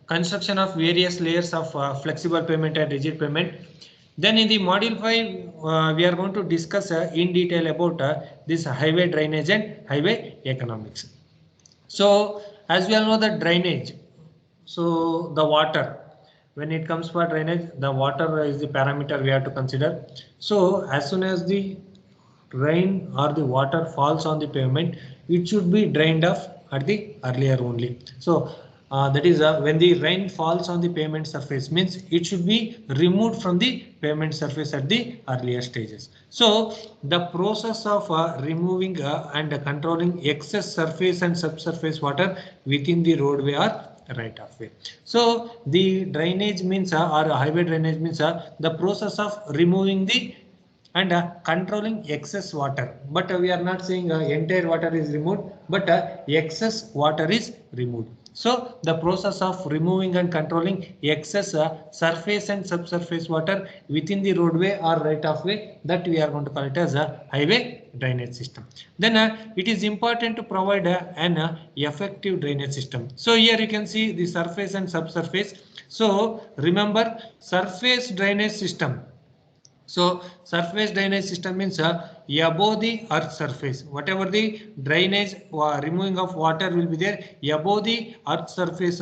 construction of various layers of flexible pavement and rigid pavement. Then in the module 5, we are going to discuss in detail about this highway drainage and highway economics. So as we all know, the drainage, so the water, when it comes for drainage, the water is the parameter we have to consider. So as soon as the rain or the water falls on the pavement, it should be drained off at the earlier only. So that is when the rain falls on the pavement surface, means it should be removed from the pavement surface at the earlier stages. So the process of removing and controlling excess surface and subsurface water within the roadway are right of way. So the drainage means or highway drainage means the process of removing the and controlling excess water, but we are not saying entire water is removed, but excess water is removed. So the process of removing and controlling excess surface and subsurface water within the roadway or right of way, that we are going to call it as a highway drainage system. Then it is important to provide an effective drainage system. So here you can see the surface and subsurface. So remember, surface drainage system. So surface drainage system means above the earth surface, whatever the drainage or removing of water will be there above the earth surface,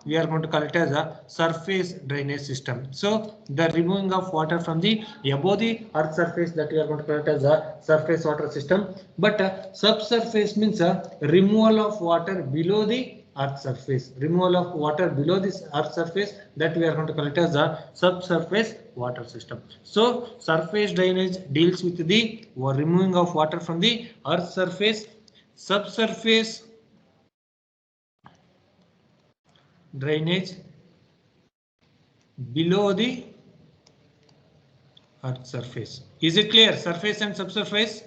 we are going to call it as a surface drainage system. So the removing of water from the above the earth surface, that we are going to call it as a surface water system. But subsurface means removal of water below the earth surface, removal of water below this earth surface, that we are going to call it as a subsurface water system. So surface drainage deals with the removing of water from the earth surface. Subsurface drainage below the earth surface. Is it clear? Surface and subsurface.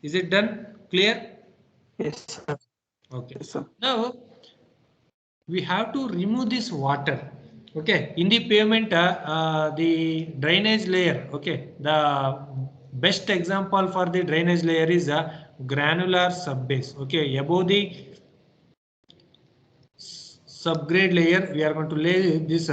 Is it done? Clear? Yes, sir. Okay. Yes, sir. Now we have to remove this water. Okay, in the pavement, the drainage layer. Okay, the best example for the drainage layer is a granular subbase. Okay, above the subgrade layer, we are going to lay this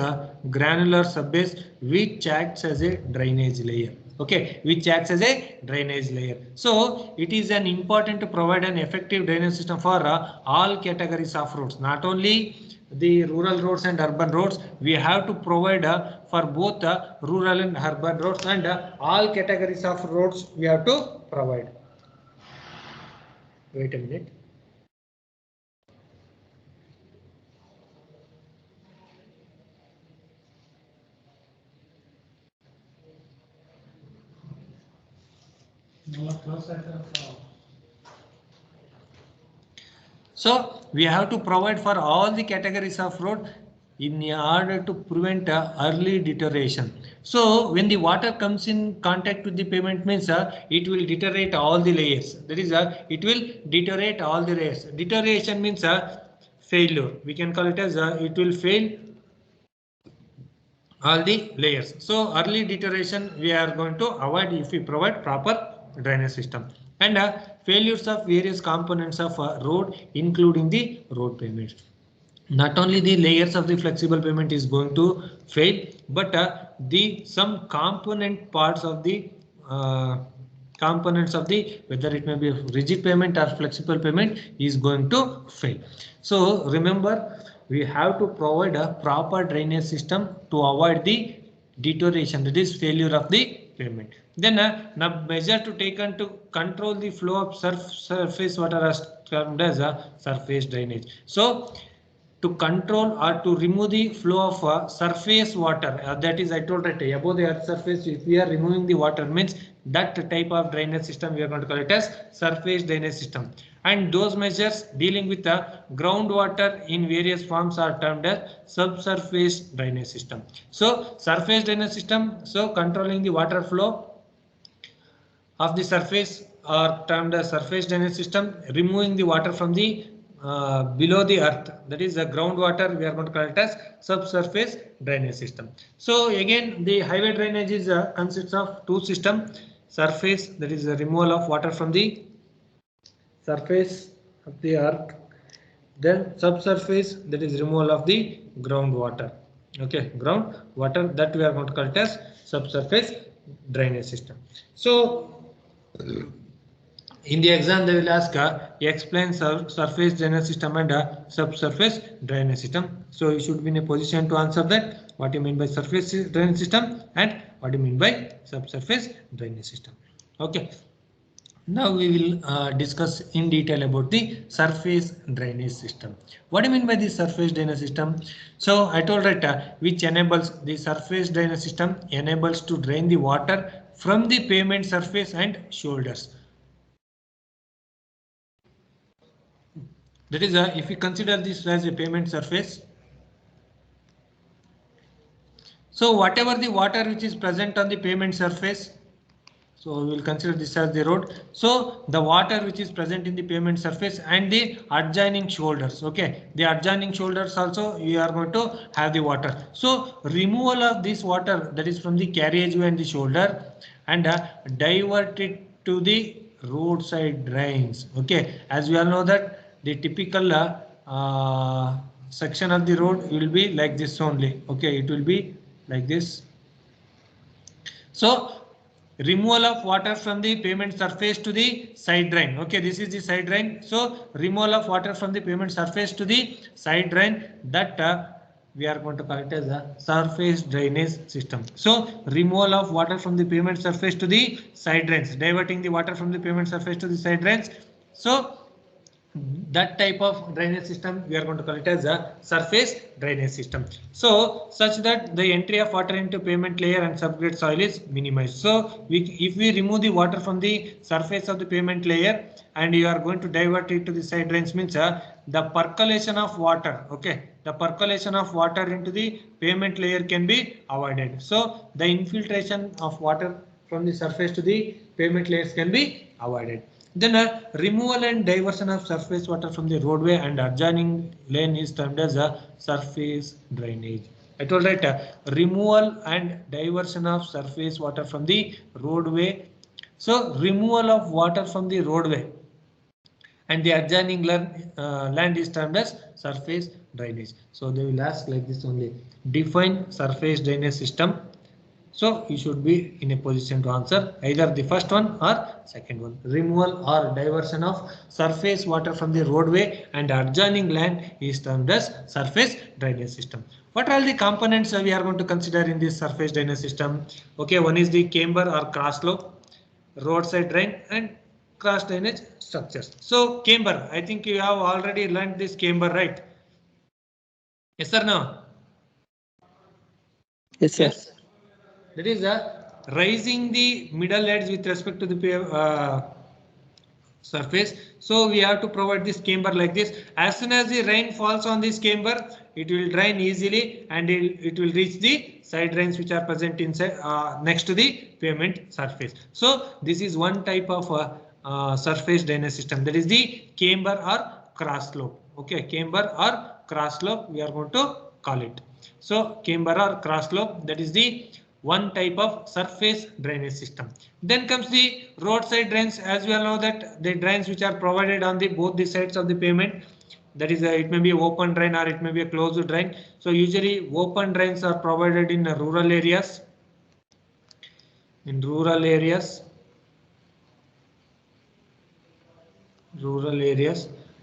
granular subbase, which acts as a drainage layer. Okay, which acts as a drainage layer. So it is an important to provide an effective drainage system for all categories of roads, not only the rural roads and urban roads. We have to provide for both rural and urban roads, and all categories of roads we have to provide. Wait a minute. So we have to provide for all the categories of road in order to prevent early deterioration. So when the water comes in contact with the pavement, means it will deteriorate all the layers. That is, it will deteriorate all the layers. Deterioration means failure. We can call it as it will fail all the layers. So early deterioration we are going to avoid if we provide proper drainage system. And failures of various components of road, including the road pavement. Not only the layers of the flexible pavement is going to fail, but the some component parts of the components of the, whether it may be rigid pavement or flexible pavement, is going to fail. So remember, we have to provide a proper drainage system to avoid the deterioration, that is failure of the pavement. Then now measure to taken to control the flow of surface water as termed as a surface drainage. So to control or to remove the flow of surface water, that is I told right above the earth surface, if we are removing the water, means that type of drainage system we are going to call it as surface drainage system. And those measures dealing with the groundwater in various forms are termed as subsurface drainage system. So surface drainage system, so controlling the water flow of the surface are termed as surface drainage system. Removing the water from the below the earth, that is the groundwater, we are going to call it as subsurface drainage system. So again, the highway drainage is consists of two systems. Surface, that is the removal of water from the surface of the earth, Then subsurface, that is removal of the groundwater. Okay, groundwater, that we are going to call it as subsurface drainage system. So in the exam they will ask explain surface drainage system and subsurface drainage system. So you should be in a position to answer that. What you mean by surface drainage system and what you mean by subsurface drainage system. Okay. Now we will discuss in detail about the surface drainage system. What do you mean by the surface drainage system? So I told right, which enables the surface drainage system enables to drain the water from the pavement surface and shoulders. That is, if we consider this as a pavement surface, so whatever the water which is present on the pavement surface, so we will consider this as the road. So the water which is present in the pavement surface and the adjoining shoulders. Okay, the adjoining shoulders also we are going to have the water. So removal of this water, that is from the carriageway and the shoulder, and divert it to the roadside drains. Okay, as we all know that the typical section of the road will be like this only. Okay, it will be like this. So removal of water from the pavement surface to the side drain. Okay, this is the side drain. So removal of water from the pavement surface to the side drain, that we are going to call it as a surface drainage system. So removal of water from the pavement surface to the side drains, diverting the water from the pavement surface to the side drains. So that type of drainage system we are going to call it as a surface drainage system. So such that the entry of water into pavement layer and subgrade soil is minimized. So if we remove the water from the surface of the pavement layer and you are going to divert it to the side drains, means the percolation of water, okay, the percolation of water into the pavement layer can be avoided. So the infiltration of water from the surface to the pavement layers can be avoided. Then removal and diversion of surface water from the roadway and adjoining lane is termed as a surface drainage. I told right, removal and diversion of surface water from the roadway. So removal of water from the roadway and the adjoining land is termed as surface drainage. So they will ask like this only. Define surface drainage system. So you should be in a position to answer either the first one or second one. Removal or diversion of surface water from the roadway and adjoining land is termed as surface drainage system. What are the components we are going to consider in this surface drainage system? Okay, one is the camber or cross slope, roadside drain and cross drainage structures. So camber, I think you have already learned this camber, right? Yes or no? Yes, sir. Yes. That is raising the middle edge with respect to the surface. So we have to provide this camber like this. As soon as the rain falls on this camber, it will drain easily and it will reach the side drains which are present inside next to the pavement surface. So this is one type of surface drainage system, that is the camber or cross slope. Okay, camber or cross slope we are going to call it. So camber or cross slope, that is the one type of surface drainage system. Then comes the roadside drains. As we all know that the drains which are provided on the both the sides of the pavement, that is it may be an open drain or it may be a closed drain. So usually open drains are provided in rural areas. In rural areas,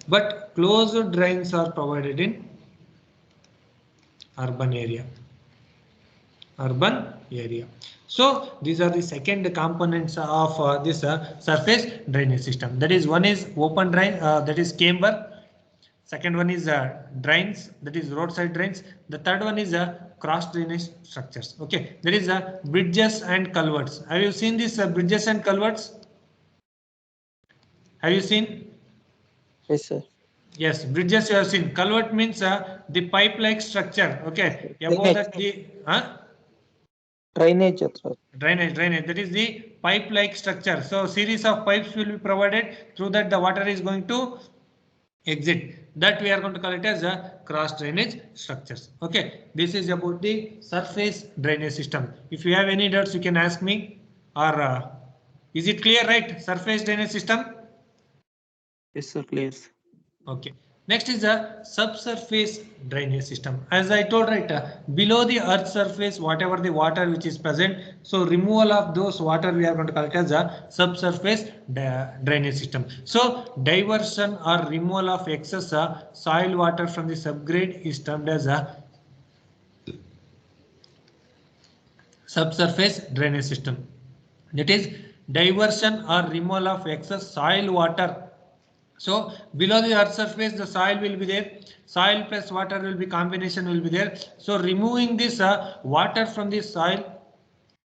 but closed drains are provided in urban area. So these are the second components of this surface drainage system. That is, one is open drain, that is camber. Second one is drains, that is roadside drains. The third one is cross drainage structures. Okay, there is bridges and culverts. Have you seen these bridges and culverts? Have you seen? Yes, sir. Yes, bridges you have seen. Culvert means the pipe-like structure. Okay, above that the drainage. Drainage. That is the pipe-like structure. So series of pipes will be provided, through that the water is going to exit. That we are going to call it as a cross drainage structures. Okay, this is about the surface drainage system. If you have any doubts, you can ask me. Or is it clear, right? Surface drainage system. Yes, sir. Clear. Okay. Next is the subsurface drainage system. As I told, right, below the earth surface, whatever the water which is present, so removal of those water we are going to call it as a subsurface drainage system. So diversion or removal of excess soil water from the subgrade is termed as a subsurface drainage system. That is diversion or removal of excess soil water. So below the earth surface, the soil will be there. Soil plus water will be combination will be there. So removing this water from the soil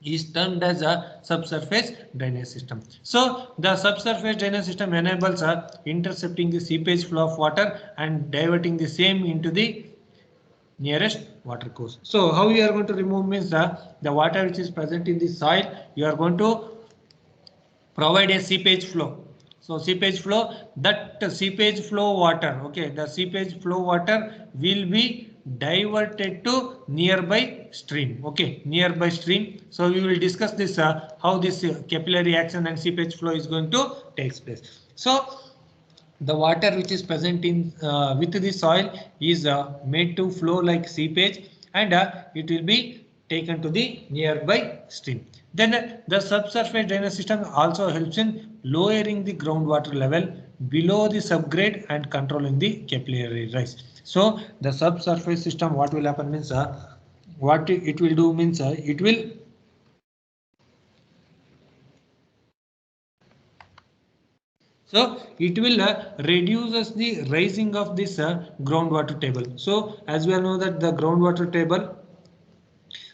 is termed as a subsurface drainage system. So the subsurface drainage system enables intercepting the seepage flow of water and diverting the same into the nearest water course. So how you are going to remove means the water which is present in the soil, you are going to provide a seepage flow. So seepage flow, that seepage flow water, okay, the seepage flow water will be diverted to nearby stream, okay, nearby stream. So we will discuss this how this capillary action and seepage flow is going to take place. So the water which is present in with the soil is made to flow like seepage, and it will be taken to the nearby stream. Then the subsurface drainage system also helps in lowering the groundwater level below the subgrade and controlling the capillary rise. So the subsurface system, what will happen means what it will do means it will reduces the rising of this groundwater table. So as we all know that the groundwater table,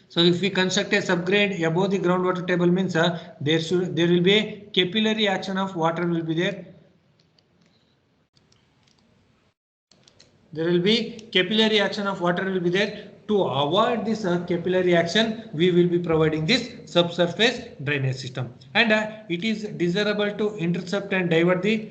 so if we construct a subgrade above the groundwater table means there will be a capillary action of water will be there. There will be capillary action of water will be there. To avoid this capillary action, we will be providing this subsurface drainage system, and it is desirable to intercept and divert the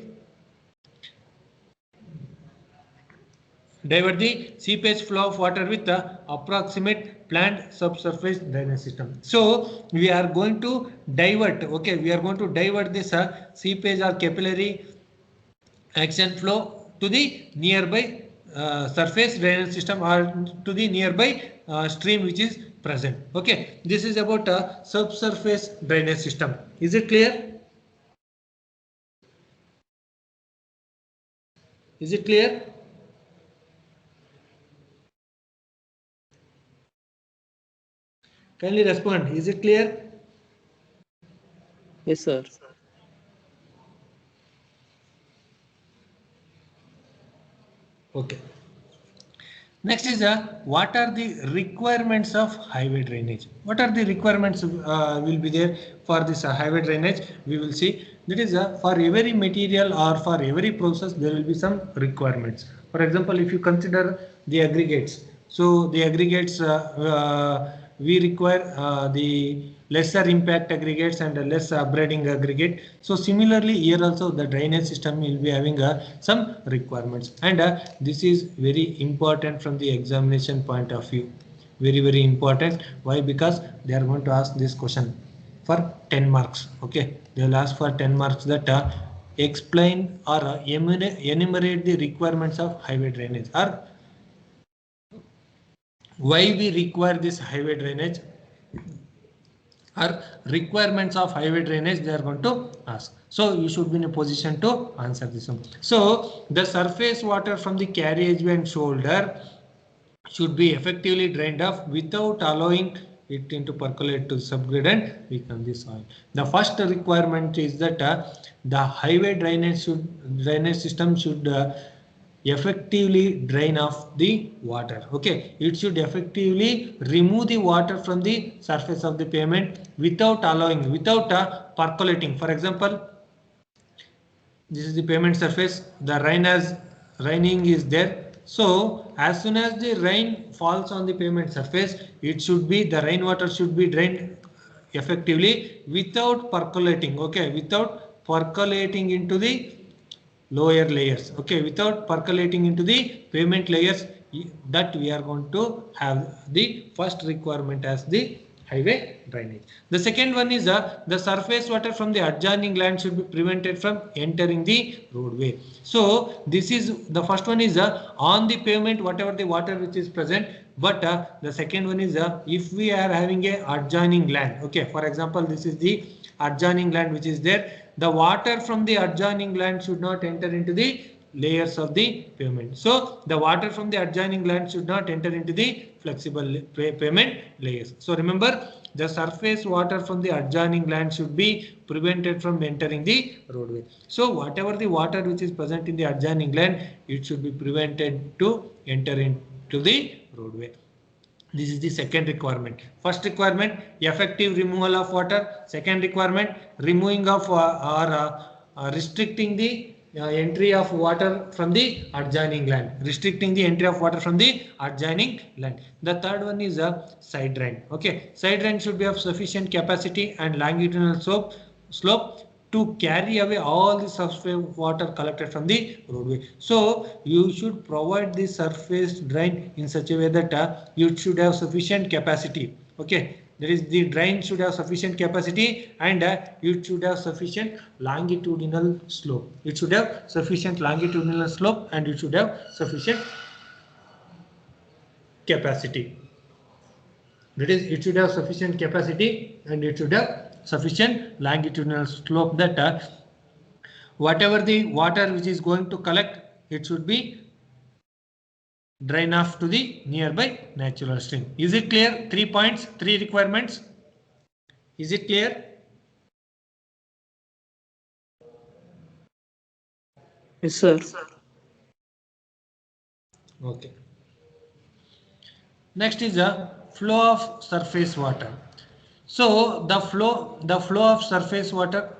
seepage flow of water with the approximate planned subsurface drainage system. So we are going to divert, okay, we are going to divert this seepage or capillary action flow to the nearby surface drainage system or to the nearby stream which is present. Okay, this is about a subsurface drainage system. Is it clear? Is it clear? Kindly respond. Is it clear? Yes, sir. Okay. Next is what are the requirements of highway drainage? What are the requirements will be there for this highway drainage? We will see. That is for every material or for every process there will be some requirements. For example, if you consider the aggregates, so the aggregates we require the lesser impact aggregates and less upgrading aggregate. So similarly here also the drainage system will be having some requirements, and this is very important from the examination point of view. Very important. Why? Because they are going to ask this question for 10 marks. Okay, they will ask for 10 marks that explain or enumerate the requirements of highway drainage, or why we require this highway drainage, or requirements of highway drainage they are going to ask. So you should be in a position to answer this one. So the surface water from the carriageway and shoulder should be effectively drained off without allowing it into percolate to subgrade and become the soil. The first requirement is that the highway drainage system should effectively drain off the water. Okay, it should effectively remove the water from the surface of the pavement without percolating. For example, this is the pavement surface, the raining is there. So as soon as the rain falls on the pavement surface, it should be, the rainwater should be drained effectively without percolating. Okay, without percolating into the lower layers. Okay, without percolating into the pavement layers, that we are going to have the first requirement as the highway drainage. The second one is the surface water from the adjoining land should be prevented from entering the roadway. So this is the first one is on the pavement whatever the water which is present, but the second one is if we are having a adjoining land. Okay, for example, this is the adjoining land which is there. The water from the adjoining land should not enter into the layers of the pavement. So the water from the adjoining land should not enter into the flexible pavement layers. So remember, the surface water from the adjoining land should be prevented from entering the roadway. So whatever the water which is present in the adjoining land, it should be prevented to enter into the roadway. This is the second requirement. First requirement, effective removal of water. Second requirement, removing of restricting the entry of water from the adjoining land. Restricting the entry of water from the adjoining land. The third one is a side drain. Okay, side drain should be of sufficient capacity and longitudinal slope to carry away all the surface water collected from the roadway. So you should provide the surface drain in such a way that you should have sufficient capacity. Okay, that is, the drain should have sufficient capacity and it should have sufficient longitudinal slope. It should have sufficient longitudinal slope and it should have sufficient capacity. That is, it should have sufficient capacity and it should have sufficient longitudinal slope that whatever the water which is going to collect, it should be drain off to the nearby natural stream. Is it clear? 3 points, 3 requirements. Is it clear? Yes, sir. Okay. Next is the flow of surface water. So the flow of surface water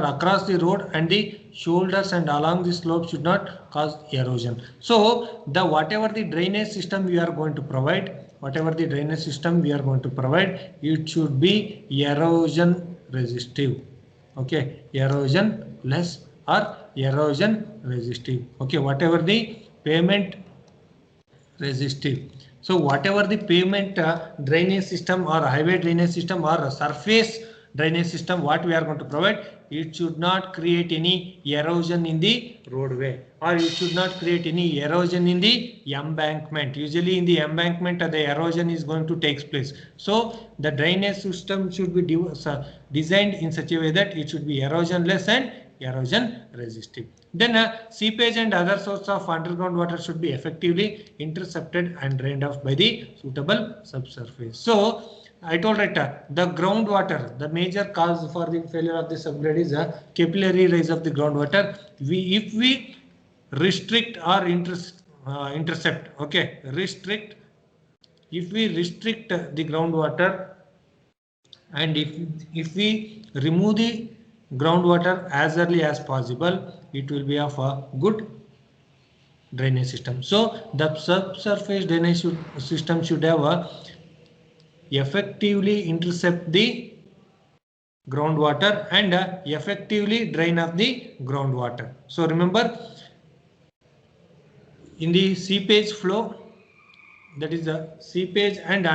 across the road and the shoulders and along the slope should not cause erosion. So the whatever the drainage system we are going to provide, it should be erosion resistive. Okay, erosion less or erosion resistive. Okay, whatever the pavement resistive. So whatever the pavement drainage system or highway drainage system or surface drainage system what we are going to provide, it should not create any erosion in the roadway or it should not create any erosion in the embankment. Usually in the embankment the erosion is going to take place. So the drainage system should be designed in such a way that it should be erosion less and erosion resistive. Then seepage and other sources of underground water should be effectively intercepted and drained off by the suitable subsurface. So I told right, the groundwater, the major cause for the failure of the subgrade is a capillary rise of the groundwater. If we restrict or intercept, okay, if we restrict the groundwater and if we remove the groundwater as early as possible, it will be of a good drainage system. So the subsurface drainage system should have effectively intercept the groundwater and effectively drain off the groundwater. So remember, in the seepage flow, that is the seepage and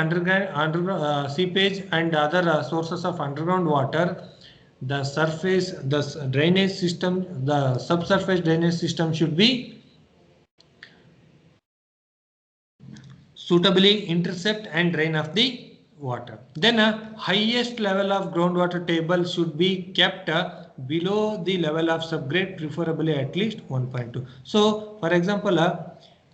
seepage and other sources of underground water, the drainage system, the subsurface drainage system should be suitably intercept and drain off the water. Then highest level of groundwater table should be kept below the level of subgrade, preferably at least 1.2. So for example,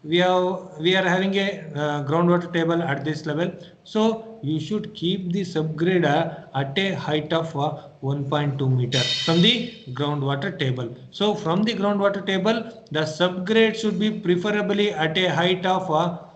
we are having a groundwater table at this level. So you should keep the subgrade at a height of 1.2 meter from the groundwater table. So from the groundwater table, the subgrade should be preferably at a height of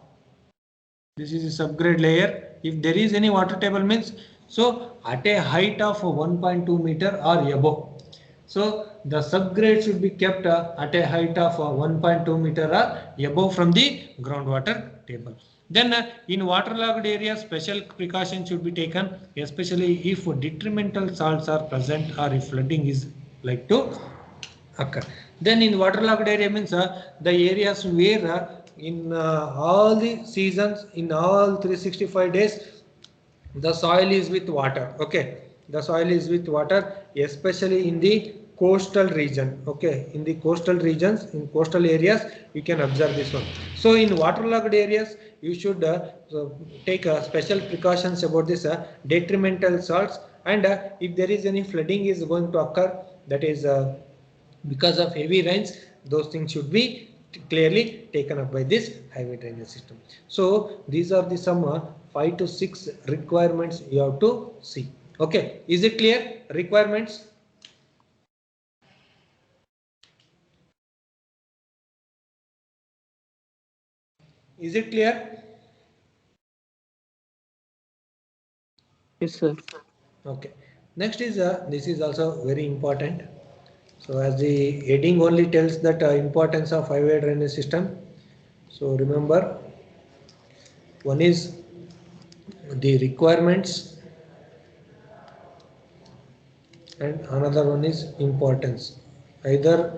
this is a subgrade layer. If there is any water table means, so at a height of 1.2 meter or above. So the subgrade should be kept at a height of 1.2 meter or above from the groundwater table. Then in waterlogged areas, special precaution should be taken, especially if detrimental salts are present or if flooding is like to occur. Then in waterlogged area means the areas where in all the seasons, in all 365 days, the soil is with water. Okay, the soil is with water, especially in the coastal region. Okay, in the coastal regions, in coastal areas, you can observe this one. So in waterlogged areas, you should take special precautions about this detrimental salts, and if there is any flooding is going to occur, that is because of heavy rains, those things should be clearly taken up by this highway drainage system. So these are the some 5 to 6 requirements you have to see. Okay, is it clear? Requirements? Is it clear? Yes, sir. Okay. Next is this is also very important. So as the heading only tells that importance of highway drainage system. So remember, one is the requirements and another one is importance. Either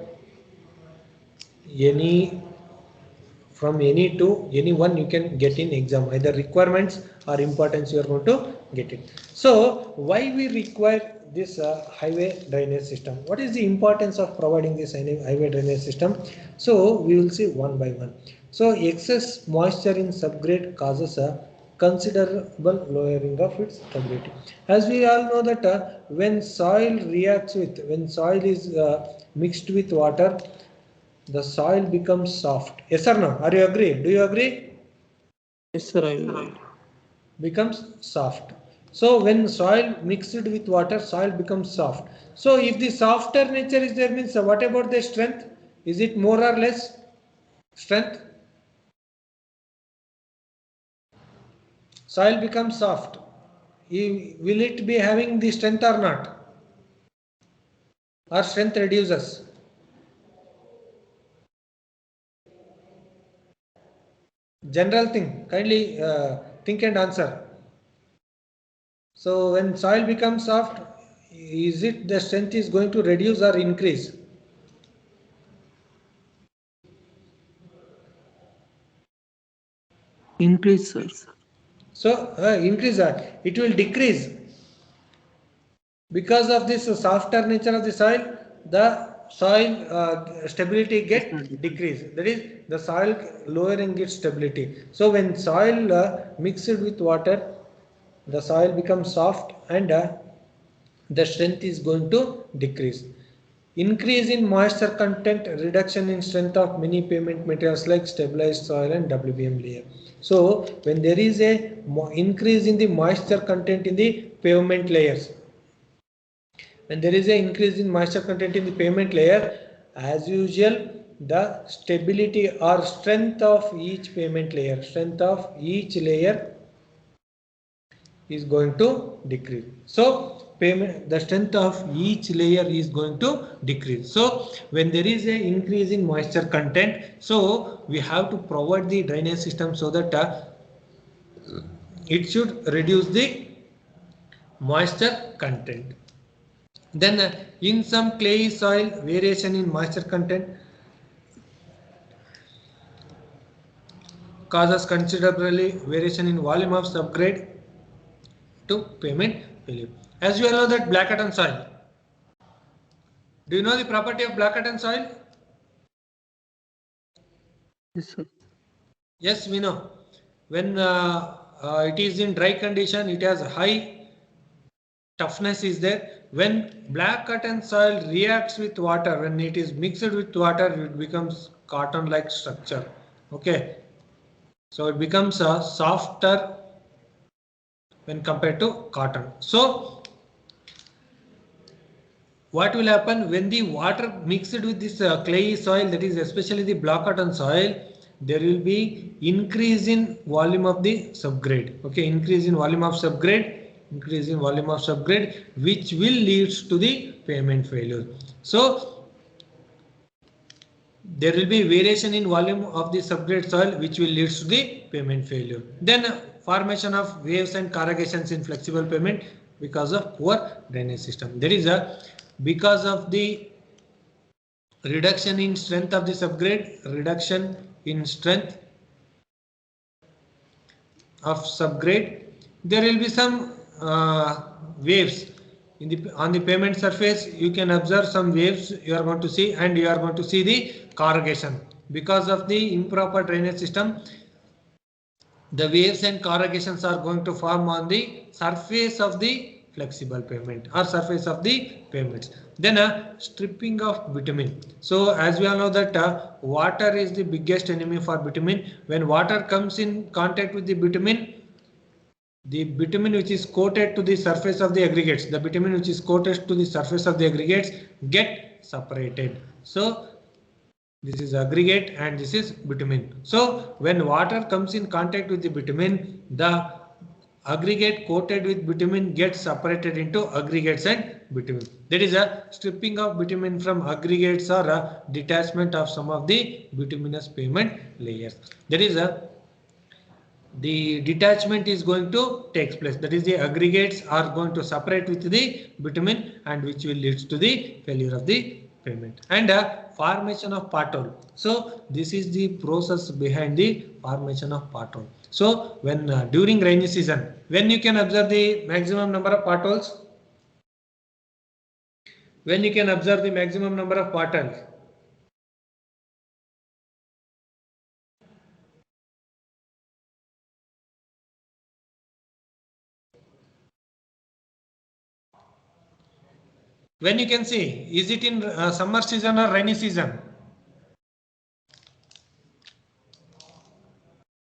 any from any to any one you can get in exam, either requirements or importance you are going to get it. So why we require this highway drainage system? What is the importance of providing this highway drainage system? So we will see one by one. So excess moisture in subgrade causes a considerable lowering of its stability. As we all know that when soil is mixed with water, the soil becomes soft. Yes or no? Are you agree? Do you agree? Yes, sir, I will. Becomes soft. So when soil mixed with water, soil becomes soft. So if the softer nature is there, means what about the strength? Is it more or less strength? Soil becomes soft. Will it be having the strength or not? Or strength reduces? General thing. Kindly think and answer. So when soil becomes soft, is it the strength is going to reduce or increase? Increase, sir. So increase that, it will decrease because of this softer nature of the soil. The soil stability Yes, sir, get decrease. That is, the soil lowering its stability. So when soil mixed with water, the soil becomes soft and the strength is going to decrease. Increase in moisture content, reduction in strength of many pavement materials like stabilized soil and WBM layer. So when there is a increase in the moisture content in the pavement layers, when there is an increase in moisture content in the pavement layer, as usual, the stability or strength of each pavement layer, is going to decrease. So the strength of each layer is going to decrease. So when there is a increase in moisture content, so we have to provide the drainage system so that it should reduce the moisture content. Then in some clay soil, variation in moisture content causes considerably variation in volume of subgrade to pavement failure. As you all know that black cotton soil. Do you know the property of black cotton soil? Yes, sir. Yes, we know. When it is in dry condition, it has high toughness is there. When black cotton soil reacts with water, when it is mixed with water, it becomes cotton-like structure. Okay, so it becomes softer when compared to cotton. So what will happen when the water mixed with this clay soil, that is especially the black cotton soil, there will be increase in volume of the subgrade. Okay, increase in volume of subgrade, which will leads to the pavement failure. So there will be variation in volume of the subgrade soil which will lead to the pavement failure. Then formation of waves and corrugations in flexible pavement because of poor drainage system. There is a because of the reduction in strength of the subgrade, reduction in strength of subgrade, there will be some waves in the on the payment surface. You can observe some waves you are going to see, and you are going to see the corrugation because of the improper drainage system. The waves and corrugations are going to form on the surface of the flexible pavement or surface of the pavements. Then stripping of bitumen. So as we all know that water is the biggest enemy for bitumen. When water comes in contact with the bitumen which is coated to the surface of the aggregates, the bitumen which is coated to the surface of the aggregates get separated. So this is aggregate and this is bitumen. So when water comes in contact with the bitumen, the aggregate coated with bitumen gets separated into aggregates and bitumen. That is a stripping of bitumen from aggregates or a detachment of some of the bituminous pavement layers. That is the detachment is going to take place. That is, the aggregates are going to separate with the bitumen, and which will lead to the failure of the pavement. And formation of pothole. So this is the process behind the formation of pothole. So when during rainy season, when you can observe the maximum number of potholes, when you can observe the maximum number of potholes. When you can see, is it in summer season or rainy season?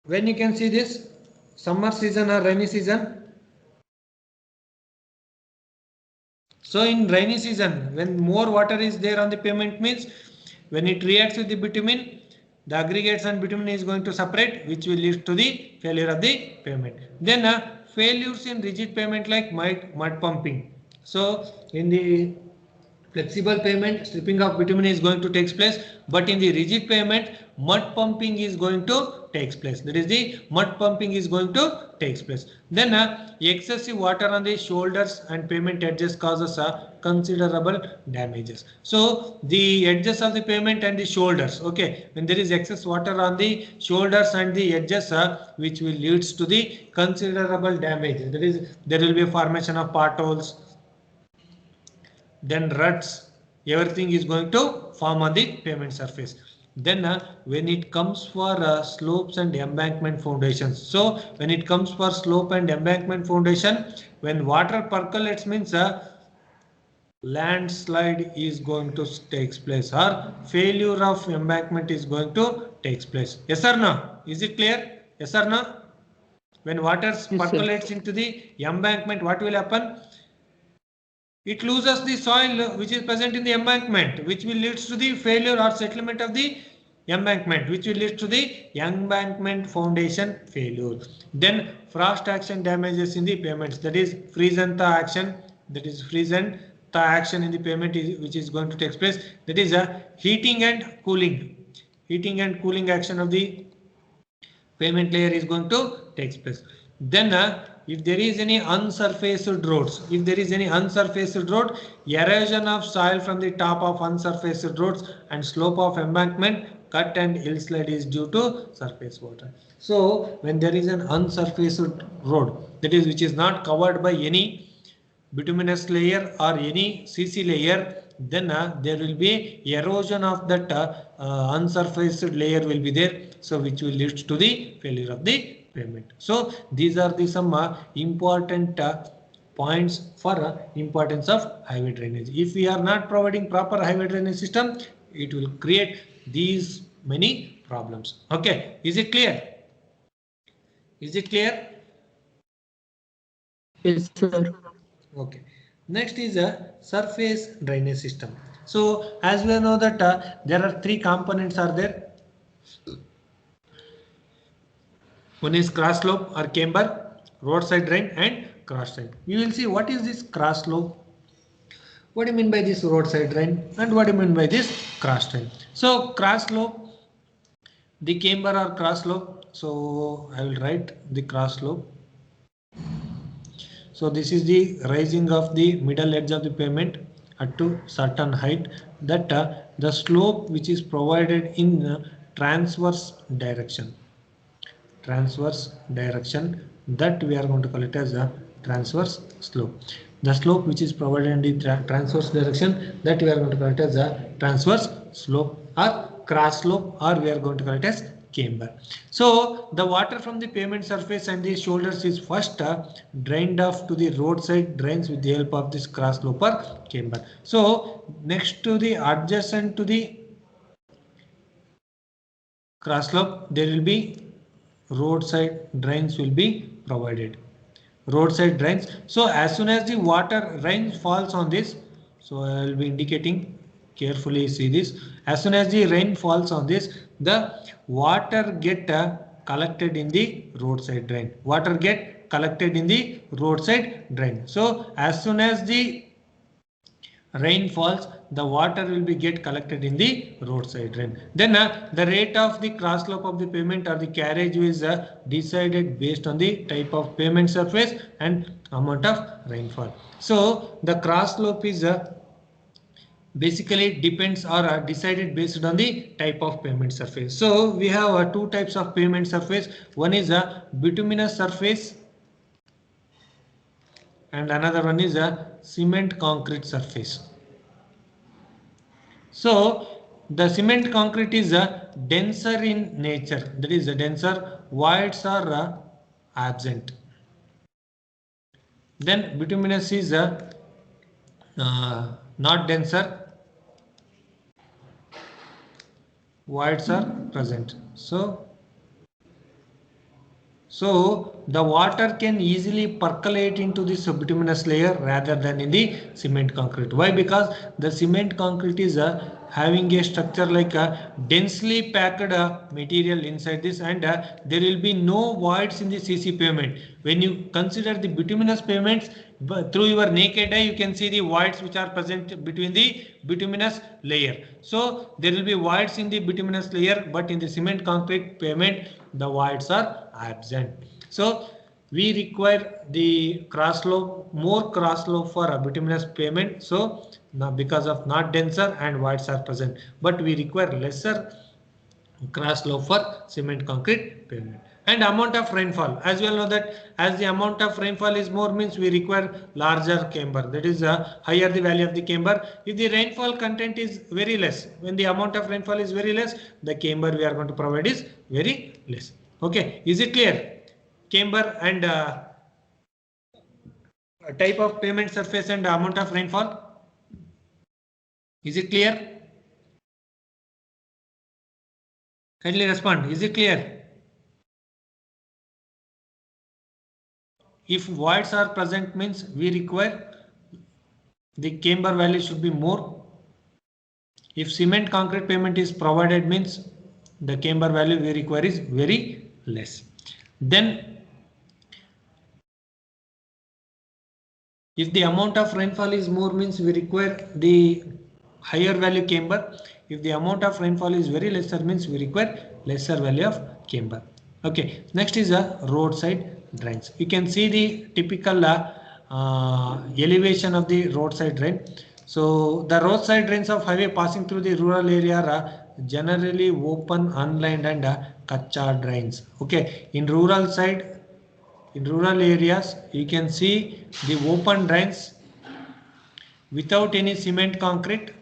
When you can see this, summer season or rainy season? So in rainy season, when more water is there on the pavement, means when it reacts with the bitumen, the aggregates and bitumen is going to separate, which will lead to the failure of the pavement. Then failures in rigid pavement like mud pumping. So in the flexible pavement, stripping of bitumen is going to take place, but in the rigid pavement, mud pumping is going to take place. That is, the mud pumping is going to take place. Then excessive water on the shoulders and pavement edges causes considerable damages. So the edges of the pavement and the shoulders, okay, when there is excess water on the shoulders and the edges, which will leads to the considerable damage. That is, there will be a formation of potholes, then ruts, everything is going to form on the pavement surface. Then when it comes for slopes and embankment foundations, so when it comes for slope and embankment foundation, when water percolates, means landslide is going to take place, or failure of embankment is going to take place. Yes or no? Is it clear? Yes or no? When water percolates into the embankment, what will happen? It loses the soil which is present in the embankment, which will lead to the failure or settlement of the embankment, which will lead to the embankment foundation failure. Then frost action damages in the pavements, that is freeze and thaw action, that is freeze and thaw action in the pavement which is going to take place. That is a heating and cooling action of the pavement layer is going to take place. Then if there is any unsurfaced roads, erosion of soil from the top of unsurfaced roads and slope of embankment, cut and hill slide is due to surface water. So when there is an unsurfaced road, that is which is not covered by any bituminous layer or any CC layer, then there will be erosion of that unsurfaced layer will be there, so which will lead to the failure of the pavement. So these are the some important points for importance of highway drainage. If we are not providing proper highway drainage system, it will create these many problems. Okay, is it clear? Is it clear? Yes, sir. Okay. Next is a surface drainage system. So as we know that there are three components are there. One is cross slope or camber, roadside drain and cross drain. We will see what is this cross slope, what do you mean by this roadside drain, and what do you mean by this cross drain. So cross slope, the camber or cross slope. So I will write the cross slope. So this is the rising of the middle edge of the pavement at to certain height, that the slope which is provided in transverse direction. transverse direction, that we are going to call it as a transverse slope. The slope which is provided in the transverse direction, that we are going to call it as a transverse slope or cross slope, or we are going to call it as camber. So the water from the pavement surface and the shoulders is first drained off to the roadside drains with the help of this cross slope or camber. So next to the adjacent to the cross slope, there will be roadside drains will be provided. Roadside drains. So as soon as the water rain falls on this, so I will be indicating carefully, see this. As soon as the rain falls on this, the water get collected in the roadside drain. Water get collected in the roadside drain. So as soon as the rain falls, the water will be get collected in the roadside drain. Then the rate of the cross slope of the pavement or the carriage is decided based on the type of pavement surface and amount of rainfall. So the cross slope is basically depends or decided based on the type of pavement surface. So we have two types of pavement surface. One is a bituminous surface and another one is a cement concrete surface. So the cement concrete is denser in nature, that is denser, voids are absent. Then bituminous is not denser, voids are present. So the water can easily percolate into the bituminous layer rather than in the cement concrete. Why? Because the cement concrete is having a structure like a densely packed material inside this, and there will be no voids in the CC pavement. When you consider the bituminous pavements, through your naked eye you can see the voids which are present between the bituminous layer. So there will be voids in the bituminous layer, but in the cement concrete pavement the voids are absent. So we require the cross slope, more cross slope for a bituminous pavement. So now because of not denser and voids are present, but we require lesser cross slope for cement concrete pavement. And amount of rainfall, as we all know that as the amount of rainfall is more, means we require larger camber, that is higher the value of the camber. If the rainfall content is very less, when the amount of rainfall is very less, the camber we are going to provide is very less. Okay, is it clear? Camber and type of pavement surface and amount of rainfall, is it clear? Kindly respond, is it clear? If voids are present, means we require the camber value should be more. If cement concrete pavement is provided, means the camber value we require is very less. Then if the amount of rainfall is more, means we require the higher value camber. If the amount of rainfall is very lesser, means we require lesser value of camber. Okay, next is a roadside drains. You can see the typical elevation of the roadside drain. So the roadside drains of highway passing through the rural area are generally open, unlined and kacha drains. Okay, in rural side, in rural areas you can see the open drains without any cement concrete.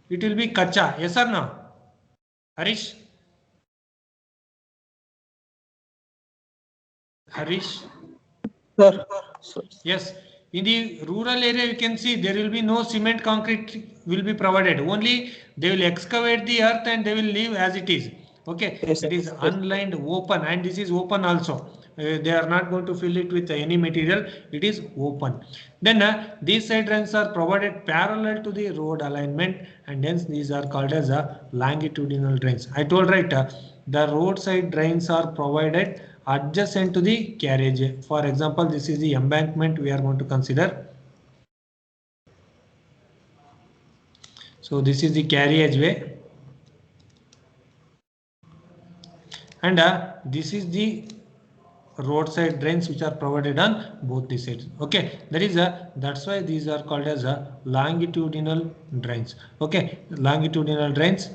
It will be kacha, yes or no? Harish? Harish? Sir. Yes, in the rural area you can see there will be no cement concrete will be provided. Only they will excavate the earth and they will leave as it is. Okay, Yes, that is yes. unlined open, and this is open also. They are not going to fill it with any material. It is open. Then these side drains are provided parallel to the road alignment, and hence these are called as longitudinal drains. I told right, the roadside drains are provided adjacent to the carriage. For example, this is the embankment we are going to consider. So this is the carriageway, and this is the roadside drains which are provided on both the sides. Okay, that is that's why these are called as longitudinal drains. Okay, longitudinal drains.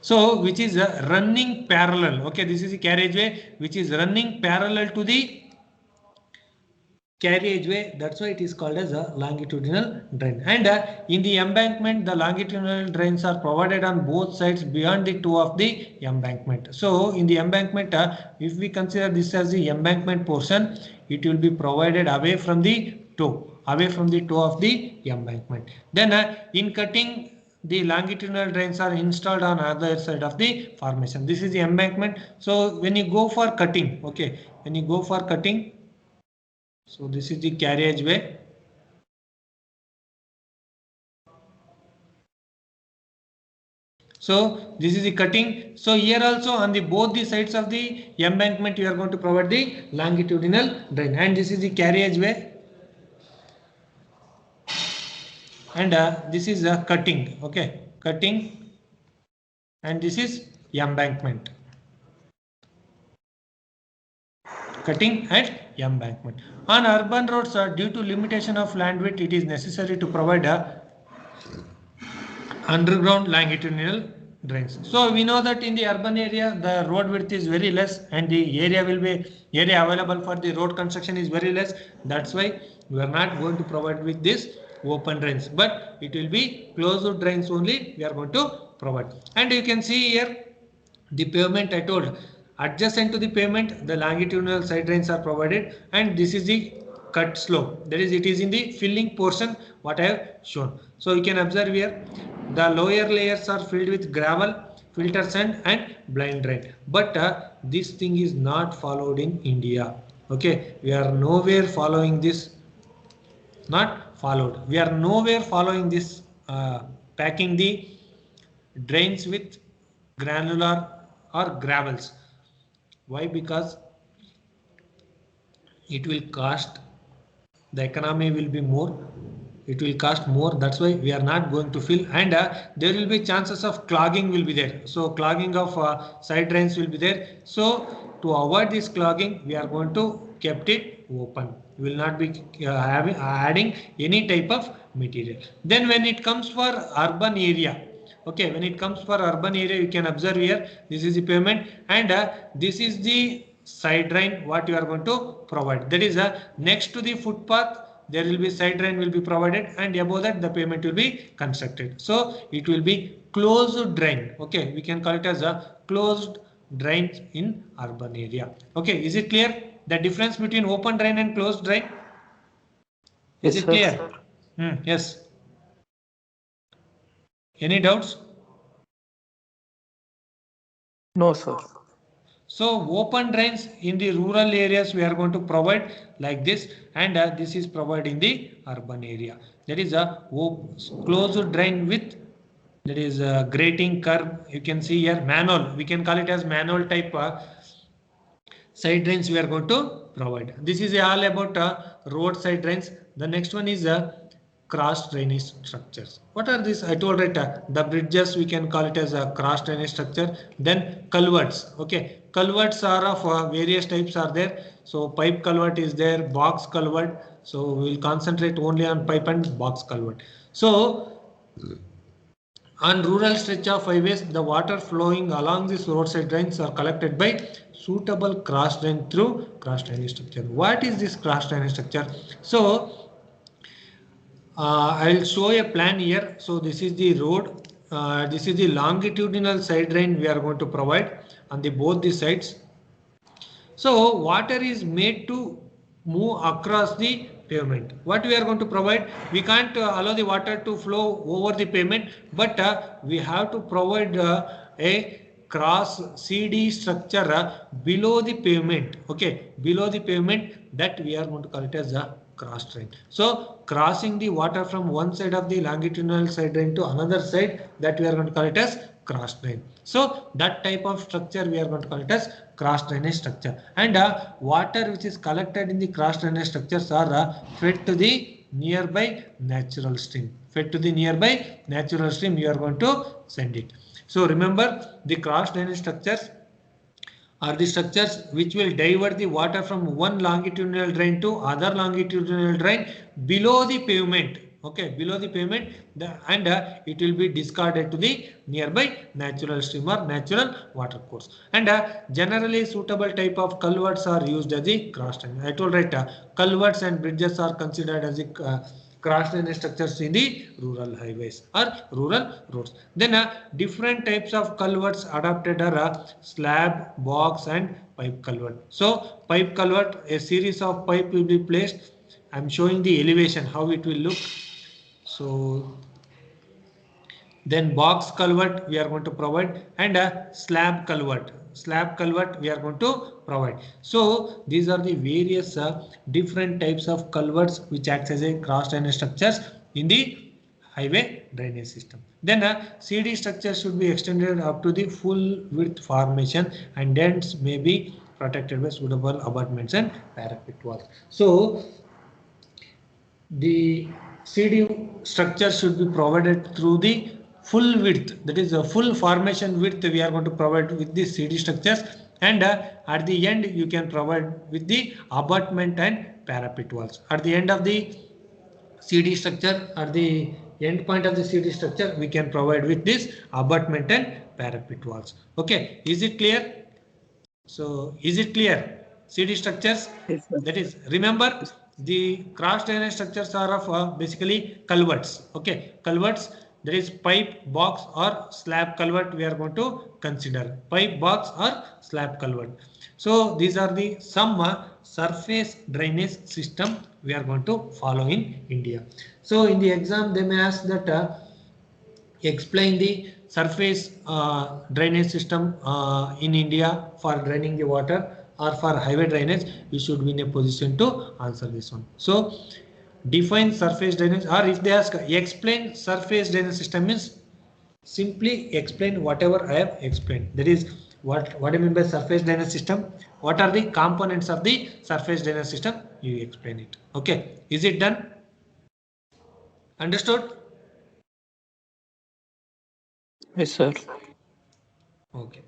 So which is running parallel. Okay, this is the carriageway which is running parallel to the carriageway. That's why it is called as a longitudinal drain. And in the embankment, the longitudinal drains are provided on both sides beyond the toe of the embankment. So in the embankment, if we consider this as the embankment portion, it will be provided away from the toe of the embankment. Then in cutting, the longitudinal drains are installed on other side of the formation. This is the embankment. So when you go for cutting, okay, when you go for cutting, so this is the carriageway. So this is the cutting. So here also on the both the sides of the embankment, you are going to provide the longitudinal drain, and this is the carriageway, and this is a cutting. Okay, cutting, and this is embankment. Cutting and embankment. On urban roads, due to limitation of land width, it is necessary to provide a underground longitudinal drains. So we know that in the urban area the road width is very less and the area available for the road construction is very less. That's why we are not going to provide with this open drains, but it will be closed drains only we are going to provide. And you can see here the pavement I told, adjacent to the pavement the longitudinal side drains are provided, and this is the cut slope, that is it is in the filling portion what I have shown. So you can observe here the lower layers are filled with gravel, filter sand and blind drain, but this thing is not followed in India. Okay, we are nowhere following this, we are nowhere following this packing the drains with granular or gravels. Why? Because it will cost, the economy will be more, it will cost more. That's why we are not going to fill, and there will be chances of clogging will be there. So clogging of side drains will be there. So to avoid this clogging, we are going to kept it open. We will not be adding any type of material. Then when it comes for urban area, okay, when it comes for urban area, you can observe here this is the pavement, and this is the side drain what you are going to provide. That is next to the footpath there will be side drain will be provided, and above that the pavement will be constructed. So it will be closed drain. Okay, we can call it as a closed drain in urban area. Okay, is it clear the difference between open drain and closed drain? Is it clear? Yes. Any doubts? No, sir. So open drains in the rural areas we are going to provide like this, and this is provided in the urban area. That is a closed drain with, that is a grating curve. You can see here manual. We can call it as manual type side drains we are going to provide. This is all about road side drains. The next one is cross drainage structures. What are these? I told right, the bridges we can call it as a cross drainage structure. Then culverts. Okay, culverts are of various types are there. So pipe culvert is there, box culvert. So we will concentrate only on pipe and box culvert. So on rural stretch of highways, the water flowing along these roadside drains are collected by suitable cross drain through cross drainage structure. What is this cross drainage structure? So I will show a plan here. So this is the road. This is the longitudinal side drain we are going to provide on the both the sides. So water is made to move across the pavement. What we are going to provide? We can't allow the water to flow over the pavement, but we have to provide a cross CD structure below the pavement. Okay, below the pavement, that we are going to call it as a cross drain. So crossing the water from one side of the longitudinal side drain to another side, that we are going to call it as cross drain. So that type of structure we are going to call it as cross drainage structure. And water which is collected in the cross drainage structures are fed to the nearby natural stream. Fed to the nearby natural stream, you are going to send it. So remember, the cross drainage structures are the structures which will divert the water from one longitudinal drain to other longitudinal drain below the pavement. Okay, below the pavement, and it will be discarded to the nearby natural stream or natural water course. And generally suitable type of culverts are used as the cross drainage. I told right, culverts and bridges are considered as the cross drainage structures in the rural highways or rural roads. Then different types of culverts adopted are slab, box, and pipe culvert. So pipe culvert, a series of pipe will be placed. I'm showing the elevation how it will look. So then box culvert we are going to provide, and a slab culvert we are going to provide. So these are the various different types of culverts which acts as a cross drainage structures in the highway drainage system. Then CD structure should be extended up to the full width formation, and dents may be protected by suitable abutments and parapet walls. So the CD structure should be provided through the full width, that is a full formation width we are going to provide with the CD structures, and at the end you can provide with the abutment and parapet walls. At the end of the CD structure, at the end point of the CD structure, we can provide with this abutment and parapet walls. Okay, is it clear? So is it clear? CD structures, Yes, sir. that is, remember the cross drainage structures are of basically culverts. Okay, culverts, there is pipe, box, or slab culvert we are going to consider. Pipe, box, or slab culvert. So these are the some surface drainage system we are going to follow in India. So in the exam they may ask that explain the surface drainage system in India for draining the water or for highway drainage. You should be in a position to answer this one. So define surface drainage, or if they ask explain surface drainage system, means simply explain whatever I have explained. That is what I mean by surface drainage system. What are the components of the surface drainage system? You explain it. Okay, is it done? Understood? Yes, sir. Okay.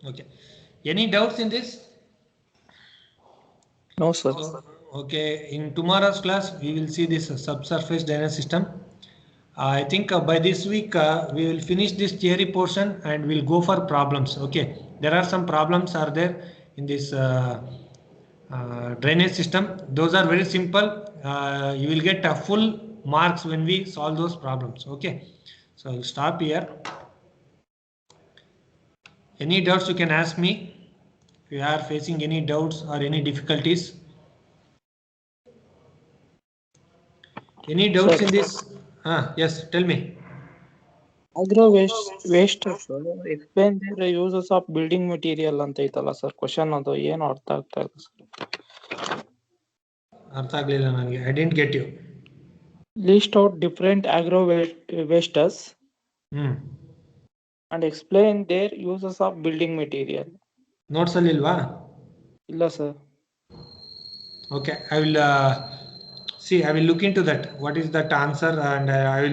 Okay. Any doubts in this? No, sir. So, okay, in tomorrow's class, we will see this subsurface drainage system. I think by this week, we will finish this theory portion and we'll go for problems. Okay, there are some problems are there in this drainage system. Those are very simple. You will get full marks when we solve those problems. Okay, so I'll stop here. Any doubts you can ask me if you are facing any doubts or any difficulties. Any doubts Sir, in this? Yes, tell me. waste explain their uses of building material ಅಂತ ಐತಲ್ಲ sir question ಅದು ಏನು ಅರ್ಥ ಆಗ್ತಾ ಇಲ್ಲ sir. ಅರ್ಥ ಆಗ್ಲಿಲ್ಲ ನನಗೆ. I didn't get you. List out different agro wastes and explain their uses of building material. Notes ಅಲ್ಲಿ ಇಲ್ವಾ? ಇಲ್ಲ sir. Okay, I will see. I will look into that. What is that answer, and I will